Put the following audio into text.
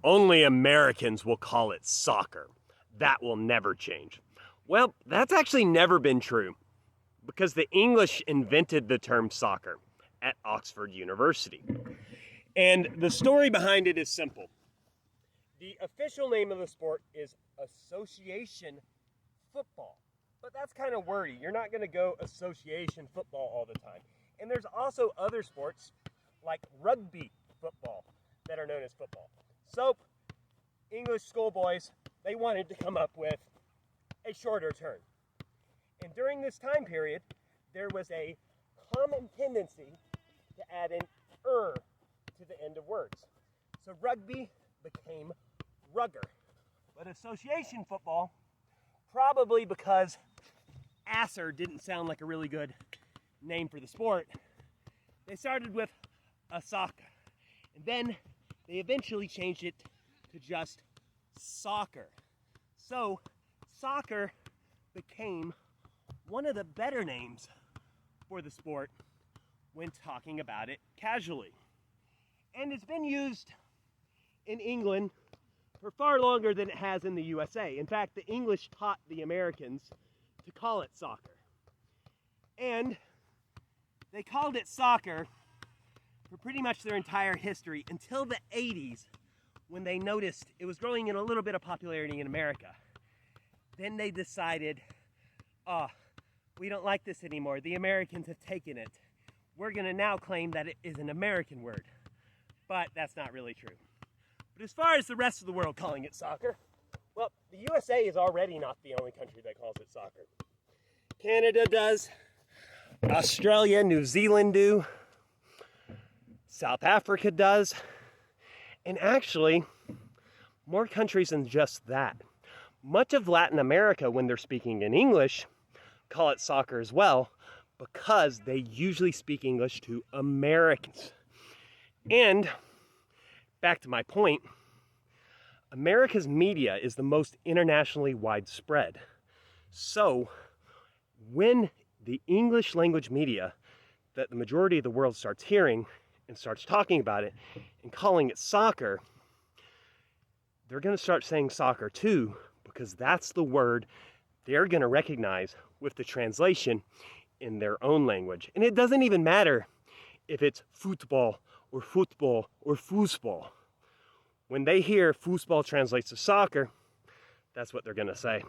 Only Americans will call it soccer. That will never change. Well, that's actually never been true because the English invented the term soccer at Oxford University. And the story behind it is simple. The official name of the sport is association football, but that's kind of wordy. You're not going to go association football all the time. And there's also other sports like rugby football that are known as football. So English schoolboys, they wanted to come up with a shorter term. And during this time period, there was a common tendency to add an "er" to the end of words. So rugby became rugger. But association football, probably because asser didn't sound like a really good name for the sport, they started with a soccer. And then they eventually changed it to just soccer. So soccer became one of the better names for the sport when talking about it casually. And it's been used in England for far longer than it has in the USA. In fact, the English taught the Americans to call it soccer. And they called it soccer for pretty much their entire history until the 80s, when they noticed it was growing in a little bit of popularity in America. Then they decided, we don't like this anymore. The Americans have taken it. We're going to now claim that it is an American word. But that's not really true. But as far as the rest of the world calling it soccer, well, the USA is already not the only country that calls it soccer. Canada does. Australia, New Zealand do. South Africa does. And actually, more countries than just that. Much of Latin America, when they're speaking in English, call it soccer as well, because they usually speak English to Americans. And back to my point, America's media is the most internationally widespread. So when the English language media that the majority of the world starts hearing and starts talking about it and calling it soccer, they're going to start saying soccer too, because that's the word they're going to recognize with the translation in their own language. And it doesn't even matter if it's football or football or foosball. When they hear foosball translates to soccer, that's what they're going to say.